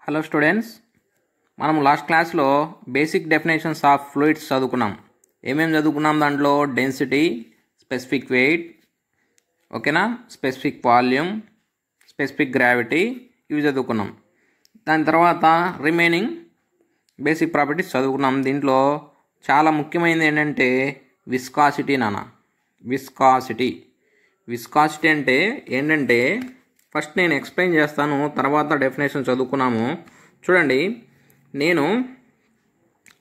Hello students, మనం last క్లాస్లో basic definitions of fluids చదువుకున్నాం. ఏమేమి చదువుకున్నాం? దాంట్లో డెన్సిటీ, స్పెసిఫిక్ వెయిట్, ఓకేనా, స్పెసిఫిక్ వాల్యూమ్, స్పెసిఫిక్ గ్రావిటీ, ఇవి చదువుకున్నాం. దాని తర్వాత రిమైనింగ్ బేసిక్ ప్రాపర్టీస్ చదువుకున్నాం. దీంట్లో చాలా ముఖ్యమైనది ఏంటంటే విస్కాసిటీ. విస్కాసిటీ అంటే ఏంటంటే ఫస్ట్ నేను ఎక్స్ప్లెయిన్ చేస్తాను, తర్వాత డెఫినేషన్ చదువుకున్నాము. చూడండి, నేను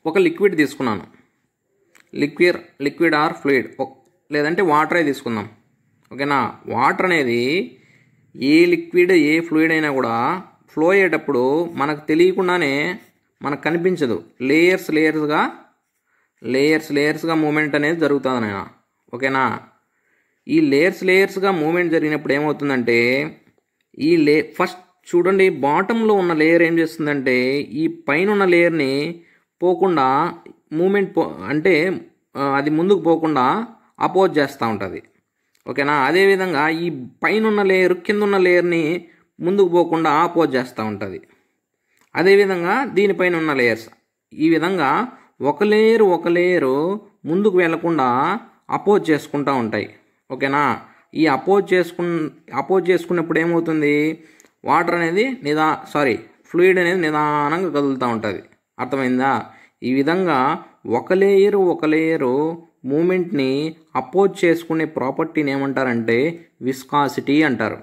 ఒక లిక్విడ్ తీసుకున్నాను. లిక్విడ్ ఆర్ ఫ్లూయిడ్, లేదంటే వాటరే తీసుకుందాం, ఓకేనా. వాటర్ అనేది ఏ లిక్విడ్ ఏ ఫ్లూయిడ్ అయినా కూడా ఫ్లో అయ్యేటప్పుడు మనకు తెలియకుండానే మనకు కనిపించదు, లేయర్స్గా మూమెంట్ అనేది జరుగుతుంది నాయన, ఓకేనా. ఈ లేయర్స్గా మూమెంట్ జరిగినప్పుడు ఏమవుతుందంటే ఫస్ట్ చూడండి, బాటంలో ఉన్న లేయర్ ఏం చేస్తుందంటే ఈ పైన ఉన్న లేయర్ని పోకుండా అంటే అది ముందుకు పోకుండా అపోజ్ చేస్తూ ఉంటుంది, ఓకేనా. అదేవిధంగా ఈ పైన ఉన్న లేయర్ కింద ఉన్న లేయర్ని ముందుకు పోకుండా అపోజ్ చేస్తూ ఉంటుంది. అదేవిధంగా దీనిపైన ఉన్న లేయర్స్ ఈ విధంగా ఒక లేయరు ముందుకు వెళ్లకుండా అపోజ్ చేసుకుంటూ ఉంటాయి, ఓకేనా. ఈ అపోజ్ చేసుకున్నప్పుడు ఏమవుతుంది, వాటర్ అనేది ఫ్లూయిడ్ అనేది నిదానంగా కదులుతూ ఉంటుంది. అర్థమైందా? ఈ విధంగా ఒక లేయరు మూమెంట్ని అపోజ్ చేసుకునే ప్రాపర్టీని ఏమంటారంటే విస్కాసిటీ అంటారు,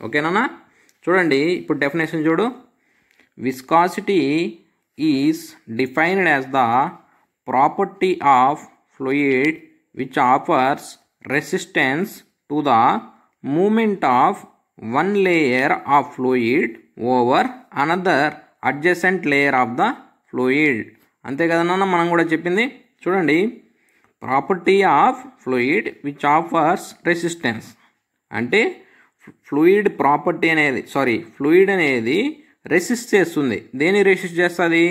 ఓకేనా. చూడండి, ఇప్పుడు డెఫినేషన్ చూడు. Viscosity is defined as the property of fluid which offers resistance to the movement of one layer of fluid over another adjacent layer of the fluid. అంతే కదా నాన్న మనం కూడా చెప్పింది. చూడండి, property of fluid which offers resistance అంటే fluid అనేది resist చేస్తుంది. దేని రెసిస్ట్ చేస్తుంది?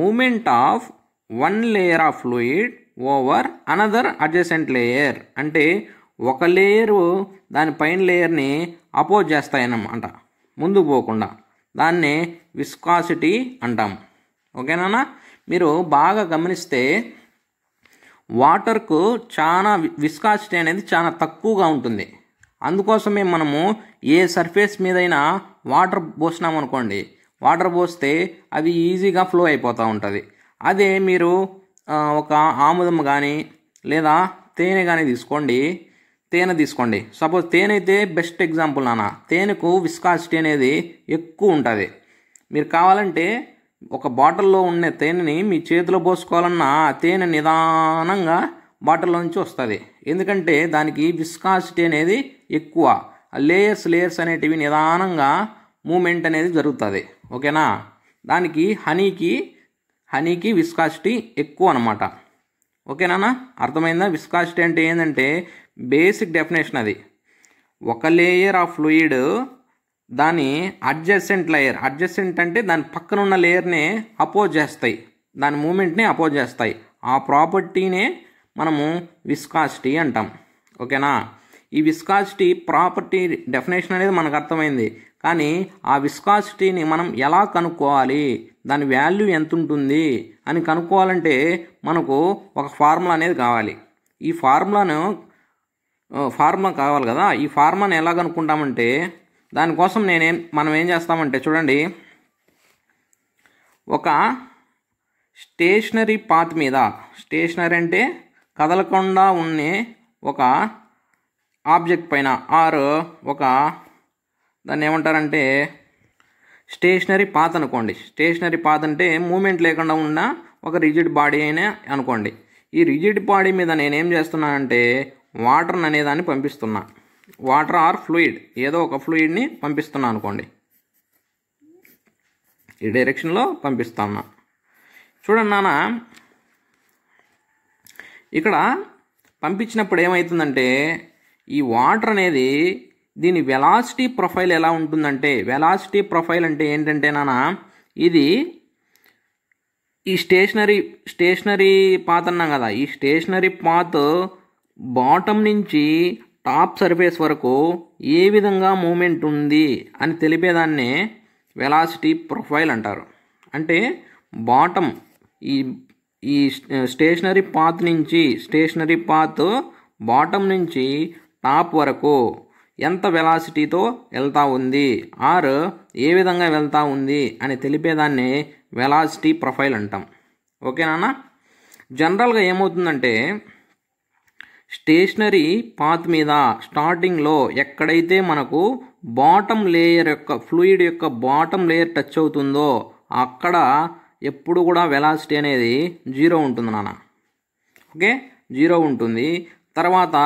Movement of one layer of fluid over another adjacent layer. అంటే ఒక లేయరు దానిపైన లేయర్ని అపోజ్ చేస్తాయన్నమాట, ముందుకు పోకుండా. దాన్నే విస్కాసిటీ అంటాం, ఓకేనా. మీరు బాగా గమనిస్తే వాటర్కు చాలా విస్కాసిటీ అనేది చాలా తక్కువగా ఉంటుంది. అందుకోసమే మనము ఏ సర్ఫేస్ మీదైనా వాటర్ పోసినామనుకోండి, వాటర్ పోస్తే అది ఈజీగా ఫ్లో అయిపోతూ ఉంటుంది. అదే మీరు ఒక ఆముదం కానీ లేదా తేనె కానీ తీసుకోండి. సపోజ్ తేనె అయితే బెస్ట్ ఎగ్జాంపుల్ నాన్న. తేనెకు విస్కాసిటీ అనేది ఎక్కువ ఉంటుంది. మీరు కావాలంటే ఒక బాటిల్లో ఉన్న తేనెని మీ చేతిలో పోసుకోవాలన్నా తేనె నిదానంగా బాటిల్లో నుంచి వస్తుంది. ఎందుకంటే దానికి విస్కాసిటీ అనేది ఎక్కువ. లేయర్స్ అనేటివి నిదానంగా మూమెంట్ అనేది జరుగుతుంది, ఓకేనా. దానికి హనీకి విస్కాసిటీ ఎక్కువ అనమాట, ఓకేనా. అర్థమైందా? విస్కాసిటీ అంటే ఏంటంటే బేసిక్ డెఫినేషన్ అది. ఒక లేయర్ ఆఫ్ ఫ్లూయిడ్ దాని అడ్జసెంట్ అంటే దాని పక్కన ఉన్న లేయర్ని అపోజ్ చేస్తాయి, దాని మూమెంట్ని అపోజ్ చేస్తాయి. ఆ ప్రాపర్టీనే మనము విస్కాసిటీ అంటాం, ఓకేనా. ఈ విస్కాసిటీ ప్రాపర్టీ డెఫినేషన్ అనేది మనకు అర్థమైంది. కానీ ఆ విస్కాసిటీని మనం ఎలా కనుక్కోవాలి, దాని వాల్యూ ఎంత ఉంటుంది అని కనుక్కోవాలంటే మనకు ఒక ఫార్ములా అనేది కావాలి. ఈ ఫార్ములా కావాలి కదా. ఈ ఫార్ములాని ఎలా కనుక్కుంటామంటే దానికోసం మనం ఏం చేస్తామంటే చూడండి, ఒక స్టేషనరీ పాత్ మీద, స్టేషనరీ అంటే కదలకుండా ఉండే ఒక ఆబ్జెక్ట్ పైన దాన్ని ఏమంటారంటే స్టేషనరీ పాత్ అనుకోండి. స్టేషనరీ పాత్ అంటే మూమెంట్ లేకుండా ఉన్న ఒక రిజిడ్ బాడీ అయినా అనుకోండి. ఈ రిజిడ్ బాడీ మీద నేనేం చేస్తున్నానంటే వాటర్ అనేదాన్ని పంపిస్తున్నా. వాటర్ ఆర్ ఫ్లూయిడ్, ఏదో ఒక ఫ్లూయిడ్ని పంపిస్తున్నా అనుకోండి, ఈ డైరెక్షన్లో పంపిస్తున్నా. చూడండి నాన్న, ఇక్కడ పంపించినప్పుడు ఏమవుతుందంటే ఈ వాటర్ అనేది దీని వెలాసిటీ ప్రొఫైల్ ఎలా ఉంటుందంటే, వెలాసిటీ ప్రొఫైల్ అంటే ఏంటంటే నాన్న, ఇది ఈ స్టేషనరీ పాత్ అన్నాం కదా, ఈ స్టేషనరీ పాత్ బాటం నుంచి టాప్ సర్ఫేస్ వరకు ఏ విధంగా మూమెంట్ ఉంది అని తెలిపేదాన్ని వెలాసిటీ ప్రొఫైల్ అంటారు. అంటే బాటమ్ ఈ ఈ స్టేషనరీ పాత్ బాటమ్ నుంచి టాప్ వరకు ఎంత వెలాసిటీతో వెళ్తూ ఉంది ఆర్ ఏ విధంగా వెళ్తూ ఉంది అని తెలిపేదాన్ని వెలాసిటీ ప్రొఫైల్ అంటాం. ఓకేనా? జనరల్గా ఏమవుతుందంటే స్టేషనరీ పాత్ మీద స్టార్టింగ్లో ఎక్కడైతే మనకు బాటమ్ లేయర్ యొక్క ఫ్లూయిడ్ యొక్క బాటమ్ లేయర్ టచ్ అవుతుందో అక్కడ ఎప్పుడు కూడా వెలాసిటీ అనేది 0 ఉంటుంది నాన్న. ఓకే, 0 ఉంటుంది. తర్వాత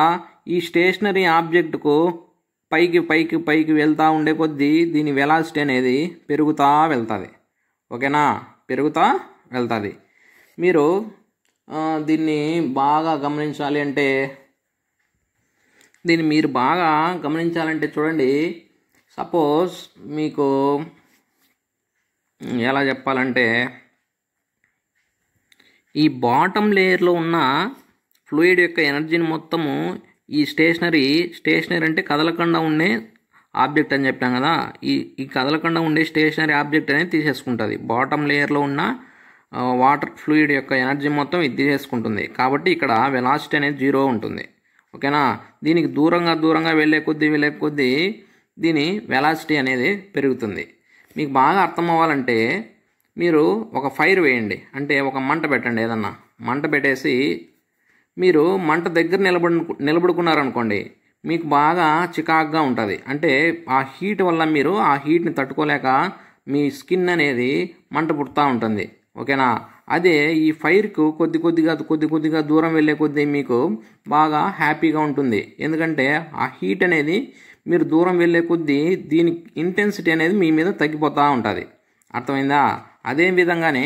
ఈ స్టేషనరీ ఆబ్జెక్ట్కు పైకి వెళ్తూ ఉండే కొద్దీ దీని వెలాసిటీ అనేది పెరుగుతూ వెళ్తుంది. ఓకేనా? పెరుగుతూ వెళ్తుంది. మీరు దీన్ని బాగా గమనించాలంటే చూడండి. సపోజ్ మీకు ఎలా చెప్పాలంటే ఈ బాటమ్ లేయర్లో ఉన్న ఫ్లూయిడ్ యొక్క ఎనర్జీని మొత్తము ఈ స్టేషనరీ అంటే కదలకుండా ఉండే ఆబ్జెక్ట్ అని చెప్పాం కదా, ఈ కదలకుండా ఉండే స్టేషనరీ ఆబ్జెక్ట్ అనేది తీసేసుకుంటుంది. బాటమ్ లేయర్లో ఉన్న వాటర్ ఫ్లూయిడ్ యొక్క ఎనర్జీ మొత్తం ఇది తీసేసుకుంటుంది. కాబట్టి ఇక్కడ వెలాసిటీ అనేది 0 ఉంటుంది. ఓకేనా? దీనికి దూరంగా వెళ్ళే కొద్దీ దీని వెలాసిటీ అనేది పెరుగుతుంది. మీకు బాగా అర్థం అవ్వాలంటే మీరు ఒక ఫైర్ వేయండి, అంటే ఒక మంట పెట్టండి. ఏదన్నా మంట పెట్టేసి మీరు మంట దగ్గర నిలబడుకున్నారనుకోండి, మీకు బాగా చికాకుగా ఉంటుంది. అంటే ఆ హీట్ వల్ల మీరు ఆ హీట్ని తట్టుకోలేక మీ స్కిన్ అనేది మంట పుడుతూ ఉంటుంది. ఓకేనా? అదే ఈ ఫైర్కు కొద్దిగా దూరం వెళ్ళే కొద్దీ మీకు బాగా హ్యాపీగా ఉంటుంది. ఎందుకంటే ఆ హీట్ అనేది మీరు దూరం వెళ్ళే కొద్దీ దీని ఇంటెన్సిటీ అనేది మీ మీద తగ్గిపోతూ ఉంటుంది. అర్థమైందా? అదే విధంగానే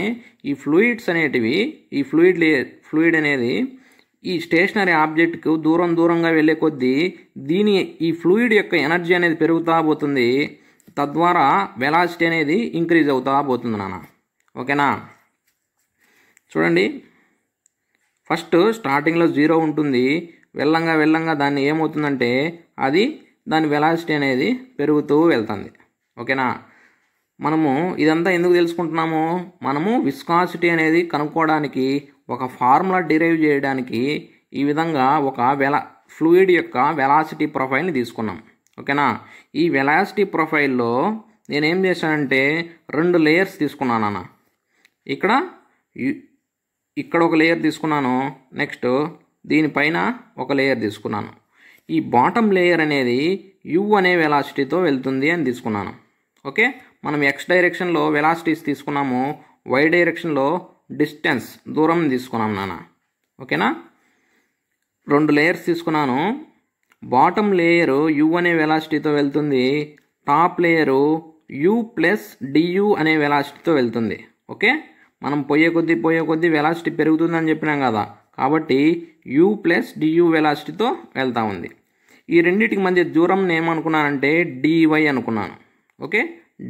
ఈ ఫ్లూయిడ్స్ అనేటివి ఈ ఫ్లూయిడ్ అనేది ఈ స్టేషనరీ ఆబ్జెక్ట్కు దూరంగా వెళ్ళే కొద్దీ ఈ ఫ్లూయిడ్ యొక్క ఎనర్జీ అనేది పెరుగుతూ పోతుంది. తద్వారా వెలాసిటీ అనేది ఇంక్రీజ్ అవుతూ పోతుంది నాన్న. ఓకేనా? చూడండి, ఫస్ట్ స్టార్టింగ్లో 0 ఉంటుంది. వెళ్ళంగా దాన్ని ఏమవుతుందంటే దాని వెలాసిటీ అనేది పెరుగుతూ వెళ్తుంది. ఓకేనా? మనము ఇదంతా ఎందుకు తెలుసుకుంటున్నాము? మనము విస్కాసిటీ అనేది కనుక్కోవడానికి ఒక ఫార్ములా డిరైవ్ చేయడానికి ఈ విధంగా ఒక ఫ్లూయిడ్ యొక్క వెలాసిటీ ప్రొఫైల్ని తీసుకున్నాం. ఓకేనా? ఈ వెలాసిటీ ప్రొఫైల్లో నేనేం చేశానంటే 2 లేయర్స్ తీసుకున్నాను అన్న. ఇక్కడ ఒక లేయర్ తీసుకున్నాను, నెక్స్ట్ దీనిపైన ఒక లేయర్ తీసుకున్నాను. ఈ బాటమ్ లేయర్ అనేది U అనే వెలాసిటీతో వెళ్తుంది అని తీసుకున్నాను. ఓకే, మనం X డైరెక్షన్లో వెలాసిటీస్ తీసుకున్నాము, Y డైరెక్షన్లో దూరం తీసుకున్నాం నాన్న. ఓకేనా? 2 లేయర్స్ తీసుకున్నాను. బాటమ్ లేయరు U అనే వెలాసిటీతో వెళ్తుంది, top layer U plus DU అనే వెలాసిటీతో వెళ్తుంది. ఓకే, మనం పోయే కొద్దీ వెలాసిటీ పెరుగుతుందని చెప్పినాం కదా, కాబట్టి U ప్లస్ DU వెలాసిటీతో వెళ్తూ ఉంది. ఈ రెండింటికి మధ్య దూరం ఏమనుకున్నానంటే dy అనుకున్నాను. Okay,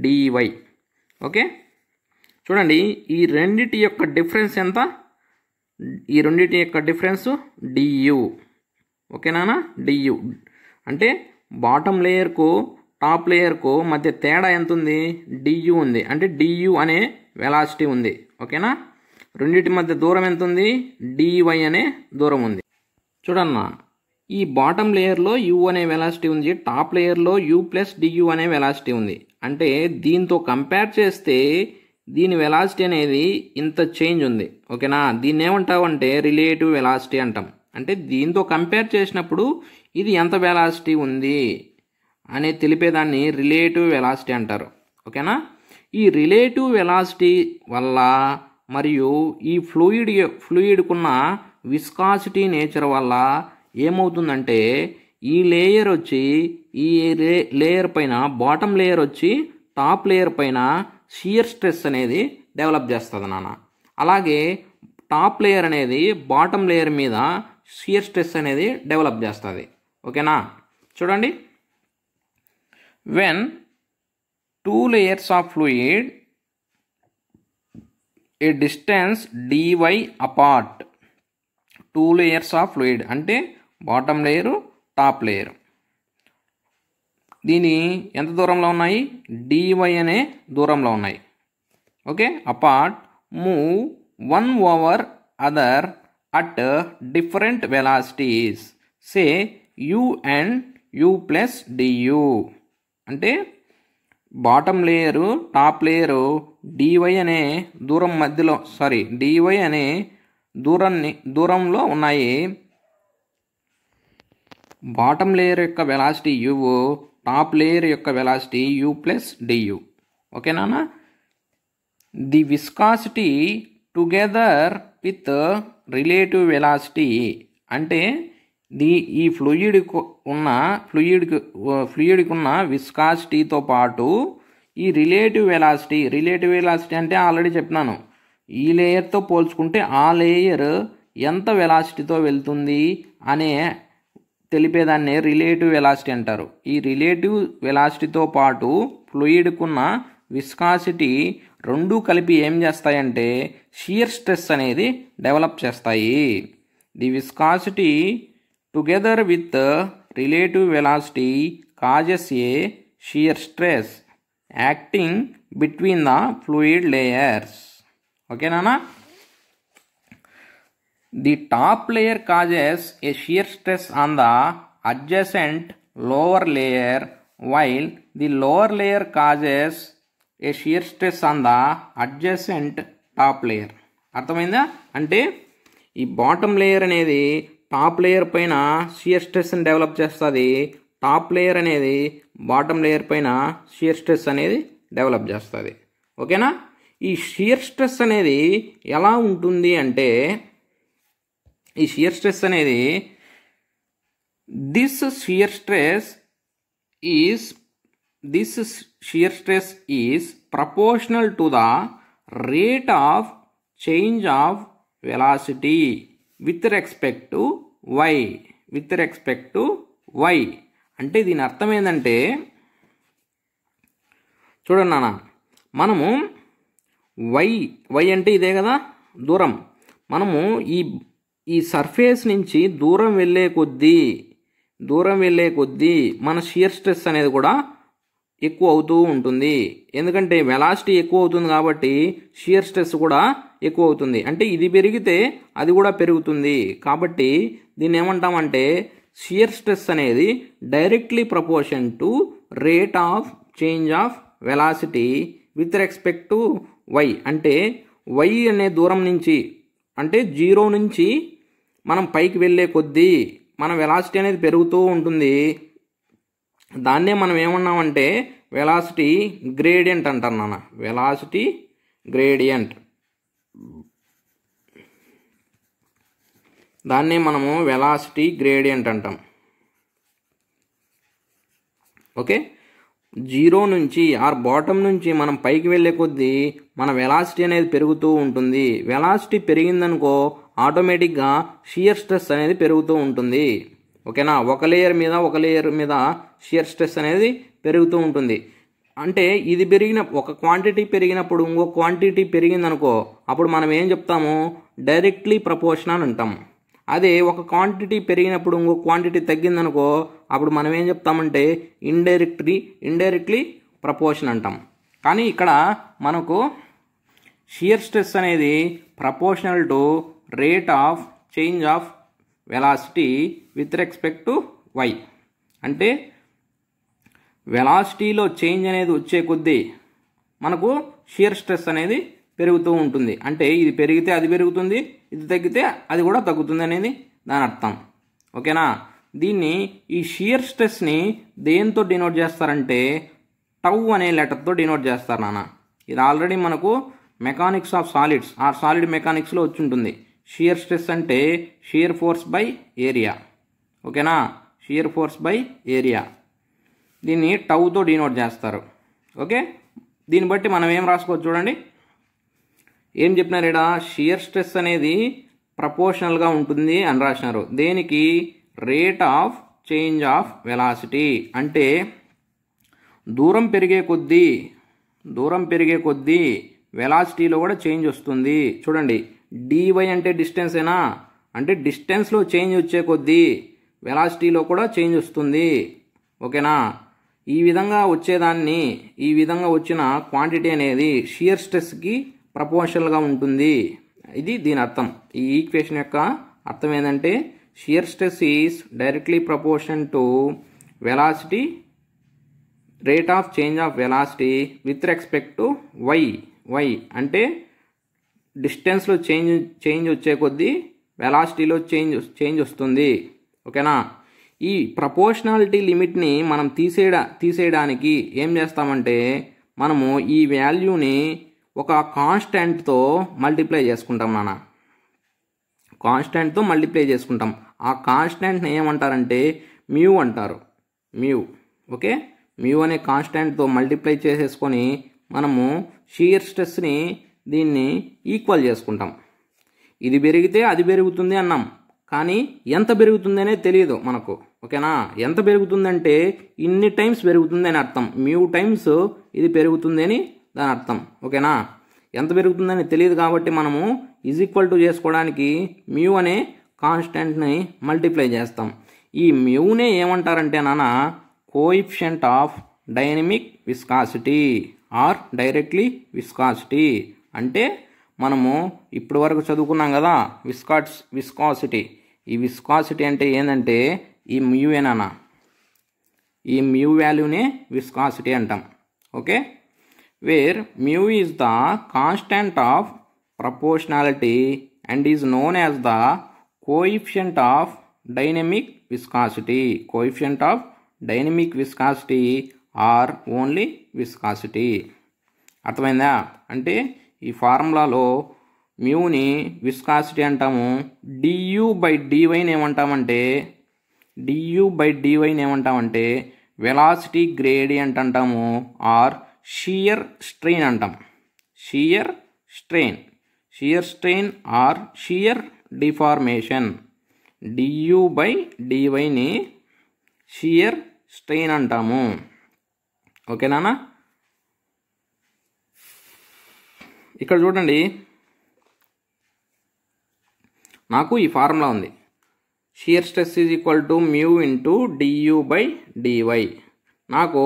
dy. ఓకే, చూడండి, ఈ రెండిటి యొక్క డిఫరెన్స్ ఎంత? ఈ రెండిటి యొక్క డిఫరెన్స్ du. ఓకేనా? du అంటే బాటమ్ లేయర్కు టాప్ లేయర్కు మధ్య తేడా ఎంత ఉంది? du ఉంది. అంటే du అనే వెలాసిటీ ఉంది. ఓకేనా? రెండింటి మధ్య దూరం ఎంత ఉంది? dy అనే దూరం ఉంది. చూడన్నా, ఈ బాటమ్ లేయర్లో U అనే వెలాసిటీ ఉంది, టాప్ లేయర్లో U ప్లస్ DU అనే వెలాసిటీ ఉంది. అంటే దీంతో కంపేర్ చేస్తే దీని వెలాసిటీ అనేది ఇంత చేంజ్ ఉంది. ఓకేనా? దీన్ని ఏమంటావు అంటే రిలేటివ్ వెలాసిటీ అంటాం. అంటే దీంతో కంపేర్ చేసినప్పుడు ఇది ఎంత వెలాసిటీ ఉంది అనే తెలిపేదాన్ని రిలేటివ్ వెలాసిటీ అంటారు. ఓకేనా? ఈ రిలేటివ్ వెలాసిటీ వల్ల మరియు ఈ ఫ్లూయిడ్కున్న విస్కాసిటీ నేచర్ వల్ల ఏమవుతుందంటే ఈ లేయర్ వచ్చి లేయర్ పైన బాటమ్ లేయర్ వచ్చి టాప్ లేయర్ పైన షియర్ స్ట్రెస్ అనేది డెవలప్ చేస్తుంది నాన్న. అలాగే టాప్ లేయర్ అనేది బాటమ్ లేయర్ మీద షియర్ స్ట్రెస్ అనేది డెవలప్ చేస్తుంది. ఓకేనా? చూడండి, when 2 layers of fluid a distance dy apart, 2 layers of fluid అంటే బాటమ్ లేయరు టాప్ లేయర్ దీని ఎంత దూరంలో ఉన్నాయి? dy అనే దూరంలో ఉన్నాయి. Okay, apart move one over other at different velocities say u and u plus du. అంటే bottom layer top layer dy అనే దూరం మధ్యలో dy అనే దూరంలో ఉన్నాయి. బాటమ్ లేయర్ యొక్క వెలాసిటీ u, టాప్ లేయర్ యొక్క వెలాసిటీ u ప్లస్ du. ఓకేనా? The viscosity together with relative velocity అంటే ఈ ఫ్లూయిడ్కి ఉన్న విస్కాసిటీతో పాటు ఈ రిలేటివ్ వెలాసిటీ అంటే ఆల్రెడీ చెప్పినాను, ఈ లేయర్తో పోల్చుకుంటే ఆ లేయర్ ఎంత వెలాసిటీతో వెళ్తుంది అనే తెలిపేదాన్ని రిలేటివ్ వెలాసిటీ అంటారు. ఈ రిలేటివ్ వెలాసిటీతో పాటు ఫ్లూయిడ్కున్న విస్కాసిటీ రెండు కలిపి ఏం చేస్తాయంటే షియర్ స్ట్రెస్ అనేది డెవలప్ చేస్తాయి. The viscosity together with relative velocity causes A shear stress acting between the fluid layers. ఓకేనా? The top layer causes a shear stress on the adjacent lower layer while the lower layer causes a shear stress on the adjacent top layer. అర్థమైందా? అంటే ఈ bottom layer అనేది top layer పైన shear స్ట్రెస్ని develop చేస్తుంది, top layer అనేది bottom layer పైన shear stress అనేది డెవలప్ చేస్తుంది. ఓకేనా? ఈ షియర్ స్ట్రెస్ అనేది ఎలా ఉంటుంది అంటే ఈ షియర్ స్ట్రెస్ అనేది this shear stress is proportional to the rate of change of velocity with respect to y. అంటే దీని అర్థం ఏంటంటే చూడండి నాన్న, మనము y అంటే ఇదే కదా దూరం, మనము ఈ సర్ఫేస్ నుంచి దూరం వెళ్ళే కొద్దీ మన షియర్ స్ట్రెస్ అనేది కూడా ఎక్కువ అవుతూ ఉంటుంది. ఎందుకంటే వెలాసిటీ ఎక్కువ అవుతుంది కాబట్టి షియర్ స్ట్రెస్ కూడా ఎక్కువ అవుతుంది. అంటే ఇది పెరిగితే అది కూడా పెరుగుతుంది. కాబట్టి దీన్ని ఏమంటామంటే షియర్ స్ట్రెస్ అనేది directly proportion to rate of change of velocity with respect to y. అంటే y అనే దూరం నుంచి అంటే 0 నుంచి మనం పైకి వెళ్ళే కొద్దీ మన వెలాసిటీ అనేది పెరుగుతూ ఉంటుంది. దాన్నే మనం ఏమన్నామంటే వెలాసిటీ గ్రేడియంట్ అంటాం నాన్న. వెలాసిటీ గ్రేడియంట్, దాన్నే మనము వెలాసిటీ గ్రేడియంట్ అంటాం. ఓకే, 0 నుంచి బాటమ్ నుంచి మనం పైకి వెళ్ళే కొద్దీ మన వెలాసిటీ అనేది పెరుగుతూ ఉంటుంది. వెలాసిటీ పెరిగిందనుకో ఆటోమేటిక్గా షియర్ స్ట్రెస్ అనేది పెరుగుతూ ఉంటుంది. ఓకేనా? ఒక లేయర్ మీద షియర్ స్ట్రెస్ అనేది పెరుగుతూ ఉంటుంది. అంటే ఇది ఒక క్వాంటిటీ పెరిగినప్పుడు ఇంకో క్వాంటిటీ పెరిగిందనుకో అప్పుడు మనం ఏం చెప్తాము? డైరెక్ట్లీ ప్రపోర్షనల్ అంటాం. అదే ఒక క్వాంటిటీ పెరిగినప్పుడు ఇంకో క్వాంటిటీ తగ్గిందనుకో అప్పుడు మనం ఏం చెప్తామంటే ఇండైరెక్ట్లీ ప్రపోర్షన్ అంటాం. కానీ ఇక్కడ మనకు షియర్ స్ట్రెస్ అనేది proportional to rate of change of velocity with respect to y. అంటే వెలాసిటీలో చేంజ్ అనేది వచ్చే కొద్దీ మనకు షియర్ స్ట్రెస్ అనేది పెరుగుతూ ఉంటుంది. అంటే ఇది పెరిగితే అది పెరుగుతుంది, ఇది తగ్గితే అది కూడా తగ్గుతుంది అనేది దాని అర్థం. ఓకేనా? దీన్ని ఈ షియర్ స్ట్రెస్ని దేంతో డినోట్ చేస్తారంటే టౌ అనే లెటర్తో డినోట్ చేస్తారు నాన్న. ఇది ఆల్రెడీ మనకు మెకానిక్స్ ఆఫ్ సాలిడ్స్ సాలిడ్ మెకానిక్స్లో వచ్చి ఉంటుంది. షియర్ స్ట్రెస్ అంటే షియర్ ఫోర్స్ బై ఏరియా. ఓకేనా? షియర్ ఫోర్స్ బై ఏరియా, దీన్ని టౌతో డినోట్ చేస్తారు. ఓకే, దీన్ని బట్టి మనం ఏం రాసుకోవచ్చు చూడండి. ఏం చెప్పినారు ఇక్కడ? షియర్ స్ట్రెస్ అనేది ప్రపోర్షనల్గా ఉంటుంది అని రాసినారు. దేనికి? Rate of change of velocity. అంటే దూరం పెరిగే కొద్దీ వెలాసిటీలో కూడా చేంజ్ వస్తుంది. చూడండి, dy అంటే డిస్టెన్స్ ఏనా, అంటే డిస్టెన్స్లో చేంజ్ వచ్చే కొద్దీ వెలాసిటీలో కూడా చేంజ్ వస్తుంది. ఓకేనా? ఈ విధంగా వచ్చేదాన్ని, ఈ విధంగా వచ్చిన క్వాంటిటీ అనేది షియర్ స్ట్రెస్కి ప్రపోర్షనల్గా ఉంటుంది. ఇది దీని అర్థం. ఈ ఈక్వేషన్ యొక్క అర్థం ఏంటంటే shear stress is directly proportion to velocity, rate of change of velocity with respect to y అంటే డిస్టెన్స్లో చేంజ్ వచ్చే కొద్దీ వెలాసిటీలో చేంజ్ వస్తుంది. ఓకేనా. ఈ ప్రపోర్షనాలిటీ లిమిట్ని మనం తీసేయడానికి ఏం చేస్తామంటే మనము ఈ వాల్యూని ఒక కాన్స్టెంట్తో మల్టిప్లై చేసుకుంటాం నాన్న. కాన్స్టెంట్తో మల్టిప్లై చేసుకుంటాం. ఆ కాన్స్టెంట్ని ఏమంటారంటే మ్యూ అంటారు. మ్యూ. ఓకే. మ్యూ అనే కాన్స్టెంట్తో మల్టిప్లై చేసేసుకొని మనము షియర్ స్ట్రెస్ని దీన్ని ఈక్వల్ చేసుకుంటాం. ఇది పెరిగితే అది పెరుగుతుంది అన్నాం, కానీ ఎంత పెరుగుతుంది అనేది తెలియదు మనకు. ఓకేనా. ఎంత పెరుగుతుందంటే ఇన్ని టైమ్స్ పెరుగుతుంది అని అర్థం. మ్యూ టైమ్స్ ఇది పెరుగుతుంది అని దాని అర్థం. ఓకేనా. ఎంత పెరుగుతుందని తెలియదు కాబట్టి మనము ఈజ్ ఈక్వల్ టు చేసుకోవడానికి మ్యూ అనే కాన్స్టెంట్ని మల్టిప్లై చేస్తాం. ఈ మ్యూనే ఏమంటారంటే నాన్న coefficient of dynamic viscosity or directly viscosity. అంటే మనము ఇప్పటి వరకు చదువుకున్నాం కదా విస్కాసిటీ. ఈ విస్కాసిటీ అంటే ఏంటంటే ఈ మ్యూయేనా, ఈ మ్యూ వాల్యూనే విస్కాసిటీ అంటాం. Okay. Where mu is the constant of proportionality and is known as the coefficient of dynamic viscosity. Coefficient of dynamic viscosity or only viscosity. అర్థమైందా. అంటే ఈ ఫార్ములాలో మ్యూని విస్కాసిటీ అంటాము. du/dyని ఏమంటామంటే వెలాసిటీ గ్రేడియంట్ అంటాము ఆర్ షియర్ స్ట్రెయిన్ అంటాం. Shear strain or shear deformation. du/dyని షియర్ స్ట్రెయిన్ అంటాము. ఓకేనా. ఇక్కడ చూడండి, నాకు ఈ ఫార్ములా ఉంది. Shear stress is equal to mu into du/dy. నాకు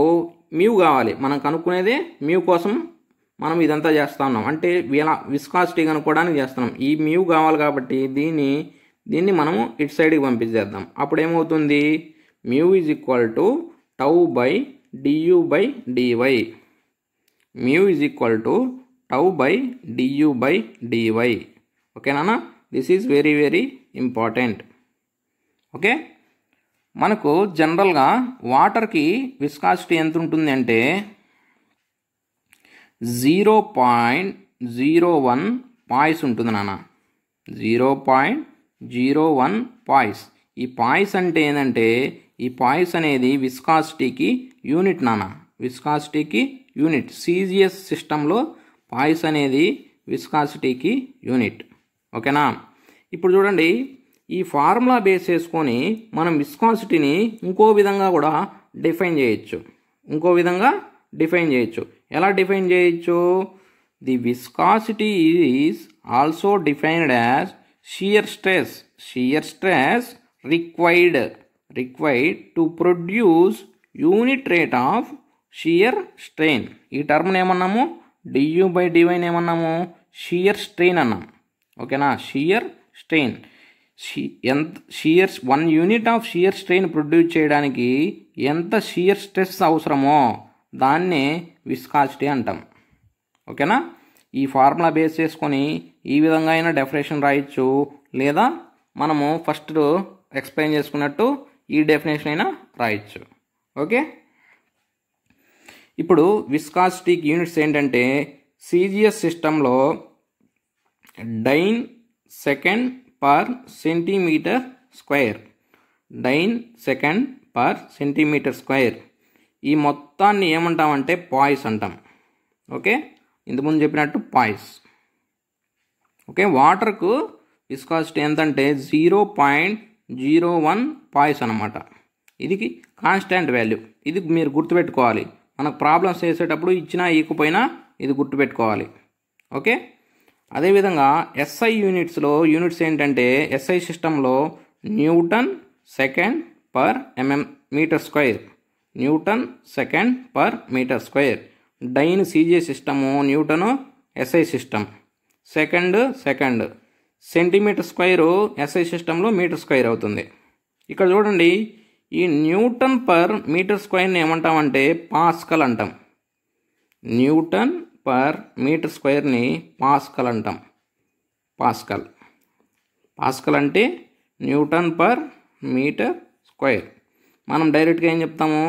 మ్యూ కావాలి. మనం కనుక్కునేదే మ్యూ కోసం మనం ఇదంతా చేస్తూ ఉన్నాం. అంటే విస్కాసిటీ కనుక్కోవడానికి చేస్తున్నాం. ఈ మ్యూ కావాలి కాబట్టి దీన్ని మనము ఇటు సైడ్కి పంపించేద్దాం. అప్పుడు ఏమవుతుంది, mu is equal to τ/du/dy. Mu is equal to τ/du/dy. ఓకేనా. This is very very important. Okay. మనకు జనరల్గా వాటర్కి విస్కాసిటీ ఎంత ఉంటుంది అంటే 0.01 పాయిస్ ఉంటుంది నాన్న. 0.01 పాయిస్. ఈ పాయిస్ అంటే ఏంటంటే ఈ పాయిస్ అనేది విస్కాసిటీకి యూనిట్ నాన్న. విస్కాసిటీకి యూనిట్. సిజిఎస్ సిస్టంలో పాయిస్ అనేది విస్కాసిటీకి యూనిట్. ఓకేనా. ఇప్పుడు చూడండి, ఈ ఫార్ములా బేస్ చేసుకొని మనం విస్కాసిటీని ఇంకో విధంగా కూడా డిఫైన్ చేయొచ్చు. ఎలా డిఫైన్ చేయొచ్చు? The viscosity is also defined as shear stress required to produce unit rate of shear strain. ఈ టర్మ్ని ఏమన్నాము? du/dyని ఏమన్నాము? షియర్ స్ట్రెయిన్ అన్నాం. ఓకేనా. Shear strain. 1 unit of shear strain produce చేయడానికి ఎంత షియర్ స్ట్రెస్ అవసరమో దాన్నే విస్కాసిటీ అంటాం. ఓకేనా. ఈ ఫార్ములా బేస్ చేసుకొని ఈ విధంగా అయినా డెఫినేషన్ రాయొచ్చు, లేదా మనము ఫస్ట్ ఎక్స్ప్లెయిన్ చేసుకున్నట్టు ఈ డెఫినేషన్ అయినా రాయొచ్చు. ఓకే. ఇప్పుడు విస్కాసిటీకి యూనిట్స్ ఏంటంటే సిజిఎస్ సిస్టంలో dyne second per centimetre square. ఈ మొత్తాన్ని ఏమంటామంటే పాయిస్ అంటాం. ఓకే. ఇంతకుముందు చెప్పినట్టు పాయిస్. ఓకే. వాటర్కు విస్కాసిటీ ఎంతంటే 0.01 పాయిస్ అన్నమాట. ఇది కాన్స్టాంట్ వాల్యూ. ఇది మీరు గుర్తుపెట్టుకోవాలి. మనకు ప్రాబ్లమ్స్ చేసేటప్పుడు ఇచ్చినా ఇవ్వకపోయినా ఇది గుర్తుపెట్టుకోవాలి. ఓకే. అదేవిధంగా ఎస్ఐ యూనిట్స్ ఏంటంటే ఎస్ఐ సిస్టంలో newton second per metre square. Newton second per metre square. Dyne CG system, newton SI system. Second centimetre square SI సిస్టంలో మీటర్ స్క్వేర్ అవుతుంది. ఇక్కడ చూడండి, ఈ న్యూటన్ పర్ మీటర్ స్క్వేర్ని ఏమంటామంటే పాస్కల్ అంటాం. న్యూటన్ పర్ మీటర్ స్క్వేర్ని పాస్కల్ అంటాం. పాస్కల్ అంటే న్యూటన్ పర్ మీటర్ స్క్వేర్. మనం డైరెక్ట్గా ఏం చెప్తాము,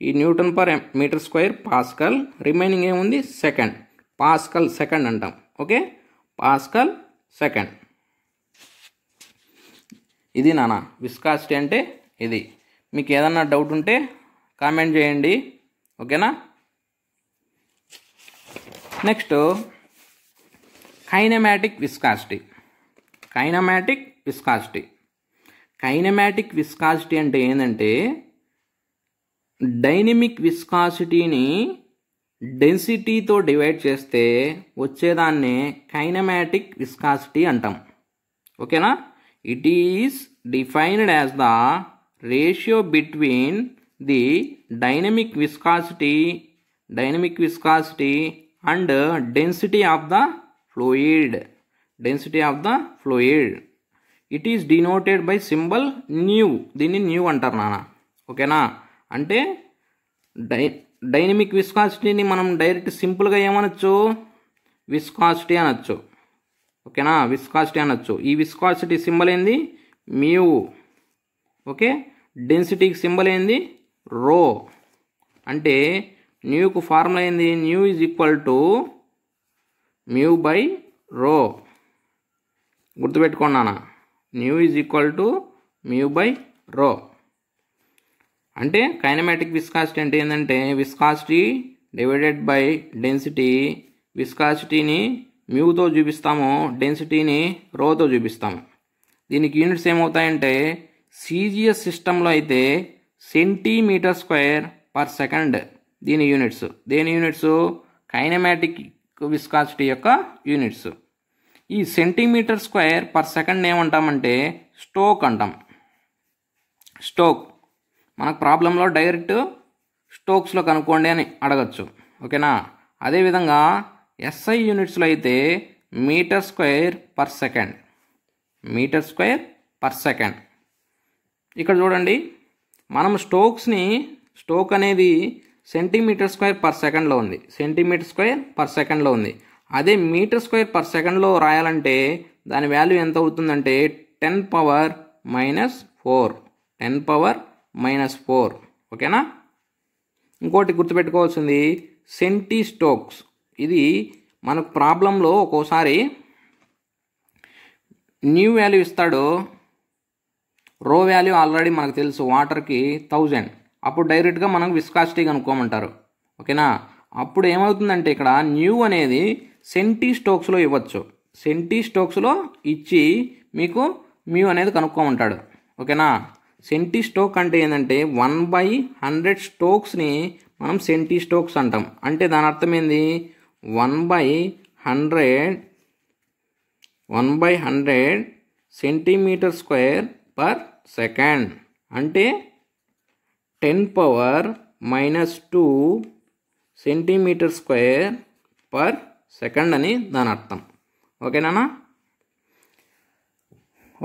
ఈ newton per metre square pascal, remaining ఏముంది సెకండ్, పాస్కల్ సెకండ్ అంటాం. Okay, pascal second. ఇది నాన్న విస్కాసిటీ అంటే ఇది. మీకు ఏదన్నా డౌట్ ఉంటే కామెంట్ చేయండి. ఓకేనా. Next kinematic viscosity. Kinematic viscosity అంటే ఏంటంటే డైనమిక్ విస్కాసిటీని డెన్సిటీతో డివైడ్ చేస్తే వచ్చేదాన్నే కైనమాటిక్ విస్కాసిటీ అంటాం. ఓకేనా. It is defined as the ratio between the dynamic viscosity and density of the fluid. It is denoted by symbol new. దీన్ని new అంటారు నాన్న. ఓకేనా. అంటే డైనమిక్ విస్కాసిటీని మనం డైరెక్ట్ సింపుల్గా ఏమనొచ్చు, విస్కాసిటీ అనొచ్చు. ఓకేనా, విస్కాసిటీ అనొచ్చు. ఈ విస్కాసిటీ సింబల్ ఏంది, మ్యూ. ఓకే, డెన్సిటీకి సింబల్ ఏంది, రో. అంటే న్యూకు ఫార్ములా ఏంది, new is equal to mu by rho. గుర్తుపెట్టుకోండి నాన్న, new is equal to mu by rho. అంటే కైనమాటిక్ విస్కాసిటీ అంటే ఏంటంటే విస్కాసిటీ డివైడెడ్ బై డెన్సిటీ. విస్కాసిటీని మ్యూతో చూపిస్తాము, డెన్సిటీని రోతో చూపిస్తాము. దీనికి యూనిట్స్ ఏమవుతాయంటే సీజీఎస్ సిస్టంలో అయితే సెంటీమీటర్ స్క్వేర్ పర్ సెకండ్ దీని యూనిట్స్. దేని యూనిట్స్, కైనమాటిక్ విస్కాసిటీ యొక్క యూనిట్స్. ఈ సెంటీమీటర్ స్క్వేర్ పర్ సెకండ్ ఏమంటామంటే స్టోక్ అంటాం. స్టోక్ మనకు ప్రాబ్లంలో డైరెక్ట్ స్టోక్స్లో కనుక్కోండి అని అడగచ్చు. ఓకేనా. అదేవిధంగా ఎస్ఐ యూనిట్స్లో అయితే మీటర్ స్క్వేర్ పర్ సెకండ్. ఇక్కడ చూడండి, మనం స్టోక్ అనేది సెంటీమీటర్ స్క్వేర్ పర్ సెకండ్లో ఉంది. అదే మీటర్ స్క్వేర్ పర్ సెకండ్లో రాయాలంటే దాని వాల్యూ ఎంత అవుతుందంటే 10 పవర్ మైనస్ 4. ఓకేనా. ఇంకోటి గుర్తుపెట్టుకోవాల్సింది సెంటీ స్టోక్స్. ఇది మనకు ప్రాబ్లంలో ఒక్కోసారి న్యూ వాల్యూ ఇస్తాడు, రో వాల్యూ ఆల్రెడీ మనకు తెలుసు వాటర్కి 1000. అప్పుడు డైరెక్ట్గా మనకు విస్కాసిటీ కనుక్కోమంటారు. ఓకేనా. అప్పుడు ఏమవుతుందంటే ఇక్కడ న్యూ అనేది సెంటీ స్టోక్స్లో ఇవ్వచ్చు. సెంటీ స్టోక్స్లో ఇచ్చి మీకు మ్యూ అనేది కనుక్కోమంటాడు. ఓకేనా. సెంటీ స్టోక్ అంటే ఏంటంటే 1/100 స్టోక్స్ని మనం సెంటీ స్టోక్స్ అంటాం. అంటే దాని అర్థం ఏంది, 1/100 సెంటీమీటర్ స్క్వేర్ పర్ సెకండ్. అంటే 10 power minus 2 centimetre square per second అని దాని అర్థం. ఓకేనా.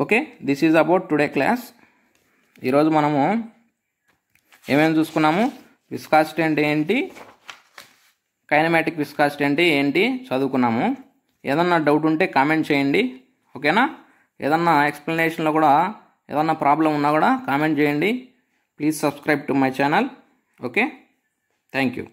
Okay, this is about today class. ఈరోజు మనము ఏమేమి చూసుకున్నాము, విస్కాసిటీ అంటే ఏంటి, కైనమాటిక్ విస్కాసిటీ అంటే ఏంటి చదువుకున్నాము. ఏదన్నా డౌట్ ఉంటే కామెంట్ చేయండి. ఓకేనా. ఏదన్నా ఎక్స్ప్లెనేషన్లో కూడా ఏదన్నా ప్రాబ్లం ఉన్నా కూడా కామెంట్ చేయండి. Please subscribe to my channel. Okay, thank you.